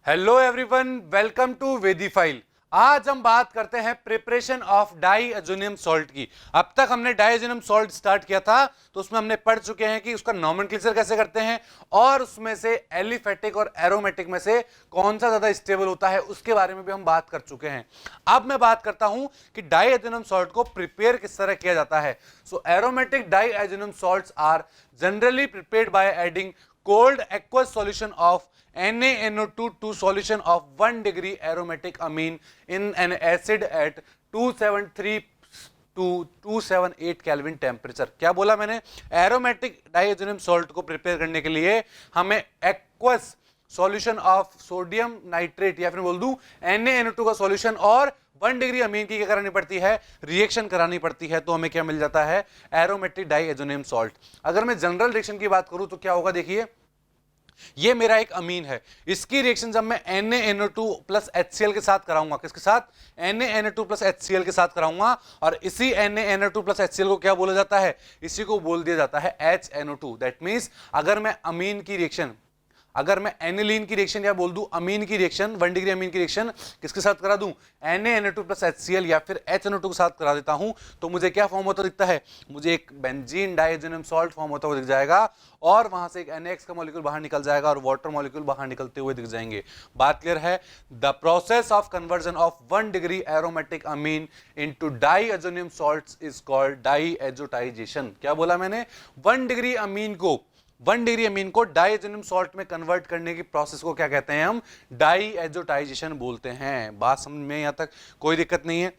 Hello everyone, welcome to वेदीफाइल। आज हम बात करते हैं प्रिपरेशन ऑफ डाईएजोनियम सॉल्ट की। अब तक हमने डाईएजोनियम सॉल्ट स्टार्ट किया था तो उसमें हमने पढ़ चुके हैं कि उसका नॉमेनक्लेचर कैसे करते हैं और उसमें से एलिफेटिक और एरोमेटिक में से कौन सा ज्यादा स्टेबल होता है उसके बारे में भी हम बात कर चुके हैं। अब मैं बात करता हूं कि डाईएजोनियम सॉल्ट को प्रिपेयर किस तरह किया जाता है। So aromatic diazonium salts are generally prepared by adding cold aqueous solution of NaNO2 to solution of 1 degree aromatic amine in an acid at 273 to 278 kelvin temperature. क्या बोला मैंने? एरोमेटिक डाइएजोनियम सॉल्ट को prepare करने के लिए हमें aqueous solution of sodium nitrate या फिर बोल दूं NaNO2 का सॉल्यूशन और 1 डिग्री अमीन की क्या करानी पड़ती है? रिएक्शन करानी पड़ती है। तो हमें क्या मिल जाता है? Aromatic diazonium salt. अगर मैं जनरल रिएक्शन की बात करूं तो क्या होगा? देखिए, ये मेरा एक अमीन है, इसकी रिएक्शन जब मैं NaNO2 प्लस HCl के साथ कराऊंगा, किसके साथ? NaNO2 प्लस HCl के साथ कराऊंगा। और इसी NaNO2 प्लस HCl को क्या बोला जाता है? इसी को बोल दिया जाता है HNO2। दैट मीन्स अगर मैं अमीन की रिएक्शन, अगर मैं एनिलीन की रिएक्शन या बोल दूं अमीन की रिएक्शन, 1 डिग्री अमीन की रिएक्शन किसके साथ करा दूं? NaNO2 प्लस HCl या फिर HNO2 के साथ करा देता हूं तो मुझे क्या फॉर्म होता दिखता है? मुझे एक बेंजीन डाइएजोनियम सॉल्ट फॉर्म होता हुआ दिख जाएगा और वहां से एक NaX का मॉलिक्यूल बाहर निकल जाएगा और वाटर मॉलिक्यूल बाहर निकलते हुए दिख जाएंगे। बात क्लियर है? The process of conversion of 1 degree aromatic amine into diazonium salts is called diazotization. क्या बोला मैंने? 1 डिग्री अमीन को 1 डिग्री अमीन को डाइएजोनियम सॉल्ट में कन्वर्ट करने की प्रोसेस को क्या कहते हैं? हम डाइएजोटाइजेशन बोलते हैं। बात समझ में? यहां तक कोई दिक्कत नहीं है?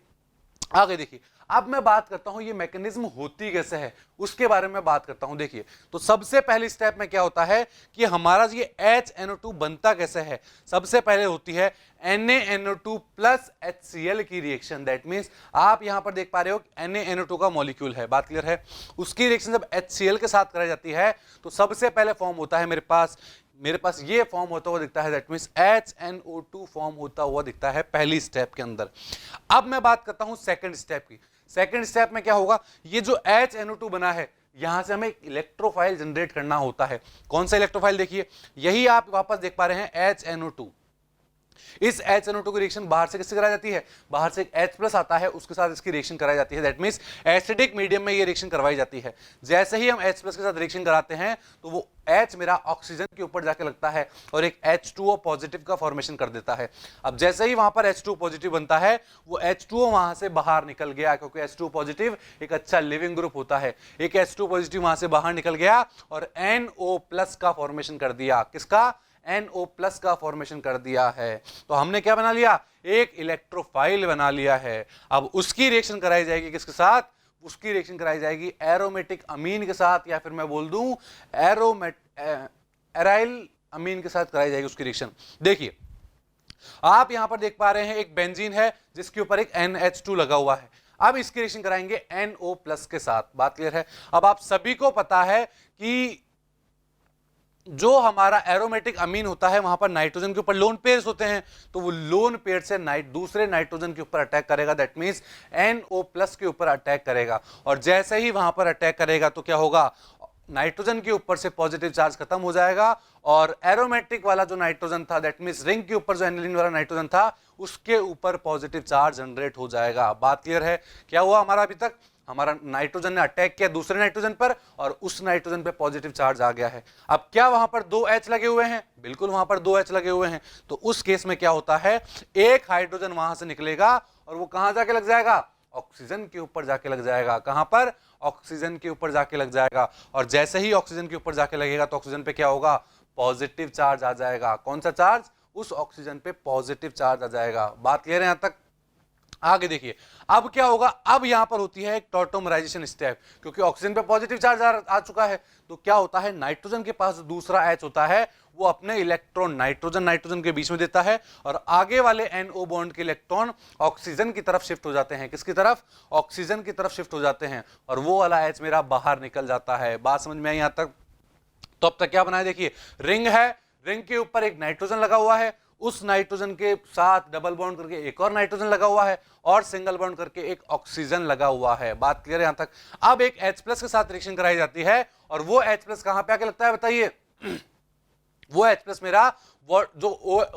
आगे देखिए, अब मैं बात करता हूं ये मैकेनिज्म होती कैसे है उसके बारे में बात करता हूं। देखिए, तो सबसे पहली स्टेप में क्या होता है कि हमारा ये HNO2 बनता कैसे है? सबसे पहले होती है NaNO2 प्लस HCl की रिएक्शन। दैट मीन्स आप यहां पर देख पा रहे हो NaNO2 का मॉलिक्यूल है, बात क्लियर है? उसकी रिएक्शन जब HCl के साथ कराई जाती है तो सबसे पहले फॉर्म होता है मेरे पास ये फॉर्म होता हुआ दिखता है। दैट मीन्स HNO2 फॉर्म होता हुआ दिखता है पहली स्टेप के अंदर। अब मैं बात करता हूं सेकंड स्टेप की। सेकंड स्टेप में क्या होगा? ये जो HNO2 बना है यहां से हमें इलेक्ट्रोफाइल जनरेट करना होता है। कौन सा इलेक्ट्रोफाइल? देखिए, यही आप वापस देख पा रहे हैं HNO2। इस HNO2 की रिएक्शन बाहर से किससे कराई जाती है? बाहर से एक H+ आता है, उसके साथ इसकी रिएक्शन कराई जाती है। दैट मींस एसिडिक मीडियम में ये रिएक्शन करवाई जाती है। जैसे ही हम H+ के साथ रिएक्शन कराते हैं तो वो H मेरा ऑक्सीजन के ऊपर जाके लगता है और एक H2O पॉजिटिव का फॉर्मेशन कर देता है। अब जैसे ही वहां पर H2O पॉजिटिव बनता है, वो H2O वहां से बाहर निकल गया, क्योंकि H2O पॉजिटिव एक अच्छा लिविंग ग्रुप होता है। एक H2O पॉजिटिव वहां से बाहर निकल गया और NO+ का फॉर्मेशन कर दिया। किसका? NO+ का फॉर्मेशन कर दिया है। तो हमने क्या बना लिया? एक इलेक्ट्रोफाइल बना लिया है। अब उसकी रिएक्शन कराई जाएगी किसके साथ? उसकी रिएक्शन कराई जाएगी एरोमेटिक अमीन के साथ, या फिर मैं बोल दूं एराइल अमीन के साथ कराई जाएगी उसकी रिएक्शन। देखिए, आप यहां पर देख पा रहे हैं एक बेंजीन है जिसके ऊपर एक NH2 लगा हुआ है। अब इसकी रिएक्शन कराएंगे NO+ के साथ। बात क्लियर है? अब आप सभी को पता है कि जो हमारा एरोमेटिक अमीन होता है वहां पर नाइट्रोजन के ऊपर लोन पेयर्स होते हैं, तो वो लोन पेयर से दूसरे नाइट्रोजन के ऊपर अटैक करेगा। दैट मींस NO+ के ऊपर अटैक करेगा और जैसे ही वहां पर अटैक करेगा तो क्या होगा? नाइट्रोजन के ऊपर से पॉजिटिव चार्ज खत्म हो जाएगा और एरोमेटिक वाला जो नाइट्रोजन था, दैट मींस रिंग के ऊपर जो एनिलीन वाला नाइट्रोजन था उसके ऊपर पॉजिटिव चार्ज जनरेट हो जाएगा। बात क्लियर है? क्या हुआ हमारा अभी तक? हमारा नाइट्रोजन ने अटैक किया दूसरे नाइट्रोजन पर और उस नाइट्रोजन पे पॉजिटिव चार्ज आ गया है। अब क्या वहां पर 2 H लगे हुए हैं? बिल्कुल, वहां पर 2 H लगे हुए हैं। तो उस केस में क्या होता है? एक हाइड्रोजन वहां से निकलेगा और वो कहां जाके लग जाएगा? ऑक्सीजन के ऊपर जाके लग जाएगा। कहां पर? ऑक्सीजन के ऊपर जाके लग जाएगा। और जैसे ही ऑक्सीजन के ऊपर जाके लगेगा तो ऑक्सीजन पे क्या होगा? पॉजिटिव चार्ज आ जाएगा। कौन सा चार्ज? उस ऑक्सीजन पे पॉजिटिव चार्ज आ जाएगा। बात क्लियर है यहां तक? आगे देखिए, अब क्या होगा? अब यहां पर होती है एक टॉटोमराइजेशन स्टेप, क्योंकि ऑक्सीजन पे पॉजिटिव चार्ज आ चुका है। तो क्या होता है? नाइट्रोजन के पास दूसरा H होता है, वो अपने इलेक्ट्रॉन नाइट्रोजन के बीच में देता है और आगे वाले NO बॉन्ड के इलेक्ट्रॉन ऑक्सीजन की तरफ शिफ्ट हो जाते हैं। किसकी तरफ? ऑक्सीजन की तरफ शिफ्ट हो जाते हैं और वो वाला H मेरा बाहर निकल जाता है। बात समझ में आई यहां तक? तो अब तक क्या बनाया? देखिए, रिंग है, रिंग के ऊपर एक नाइट्रोजन लगा हुआ है, उस नाइट्रोजन के साथ डबल बॉन्ड करके एक और नाइट्रोजन लगा हुआ है और सिंगल बॉन्ड करके एक ऑक्सीजन लगा हुआ है। बात क्लियर है यहां तक? अब एक H+ के साथ रिएक्शन कराई जाती है और वो H+ कहां पे आके लगता है बताइए? वो H+ मेरा वो जो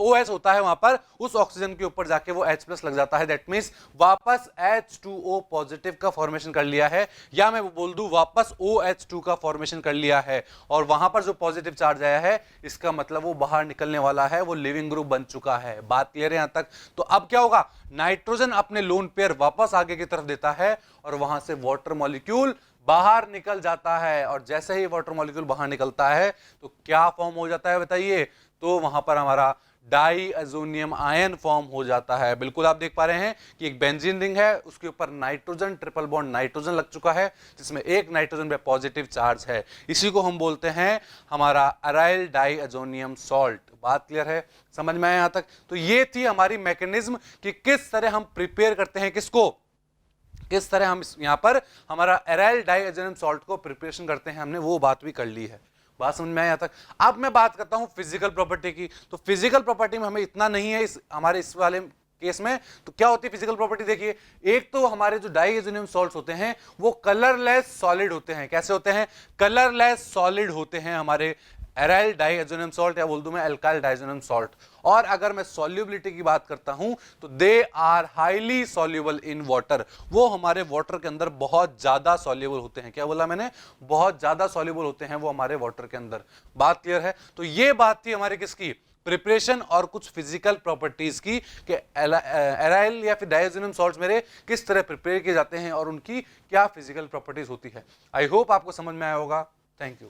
OH होता है वहां पर उस ऑक्सीजन के ऊपर जाके वो H+ लग जाता है। दैट मीन्स वापस H2O पॉजिटिव का फॉर्मेशन कर लिया है, या मैं बोल दूं वापस OH2 का फॉर्मेशन कर लिया है, और वहां पर जो पॉजिटिव चार्ज आया है इसका मतलब वो बाहर निकलने वाला है, वो लिविंग ग्रुप बन चुका है। बात क्लियर है यहां तक? तो अब क्या होगा, नाइट्रोजन अपने लोन पेयर वापस आगे की तरफ देता है और वहां से वाटर मॉलिक्यूल बाहर निकल जाता है, और जैसे ही वाटर मॉलिक्यूल बाहर निकलता है तो क्या फॉर्म हो जाता है बताइए? तो वहां पर हमारा डाईअजोनियम आयन फॉर्म हो जाता है। बिल्कुल आप देख पा रहे हैं कि एक बेंजीन रिंग है, उसके ऊपर नाइट्रोजन, ट्रिपल बॉन्ड नाइट्रोजन लग चुका है, जिसमें एक नाइट्रोजन पे पॉजिटिव चार्ज है। इसी को हम बोलते हैं हमारा अराइल डाईअजोनियम सॉल्ट। बात क्लियर है? समझ में आया यहां तक? तो ये थी हमारी मैकेनिज्म कि किस तरह हम प्रिपेयर करते हैं, किसको, किस तरह हम यहां पर हमारा अराइल डाईअजोनियम सॉल्ट को प्रिपरेशन करते हैं, हमने वो बात भी कर ली है। बात समझ में आया यहाँ तक? अब मैं बात करता हूं फिजिकल प्रॉपर्टी की। तो फिजिकल प्रॉपर्टी में हमें इतना नहीं है हमारे इस वाले केस में। तो क्या होती है फिजिकल प्रॉपर्टी? देखिए, एक तो हमारे जो डाईअजोनियम सॉल्ट्स होते हैं वो कलरलेस सॉलिड होते हैं। कैसे होते हैं? कलरलेस सॉलिड होते हैं हमारे एराइल डाईअजोनियम सॉल्ट, या बोल दूं मैं अल्काइल डाईअजोनियम सॉल्ट। और अगर मैं सॉल्युबिलिटी की बात करता हूं तो they are highly soluble in water. वो हमारे वाटर के अंदर बहुत ज्यादा सॉल्युबल होते हैं। क्या बोला मैंने? बहुत ज्यादा सॉल्युबल होते हैं वो हमारे वाटर के अंदर। बात क्लियर है? तो ये बात थी हमारे किसकी? प्रिपरेशन और कुछ फिजिकल प्रॉपर्टीज की, कि एराइल या फिर डाईअजोनियम सॉल्ट्स मेरे किस तरह प्रिपेयर किए जाते हैं और उनकी क्या फिजिकल प्रॉपर्टीज होती है। आई होप आपको समझ में आया होगा। Thank you.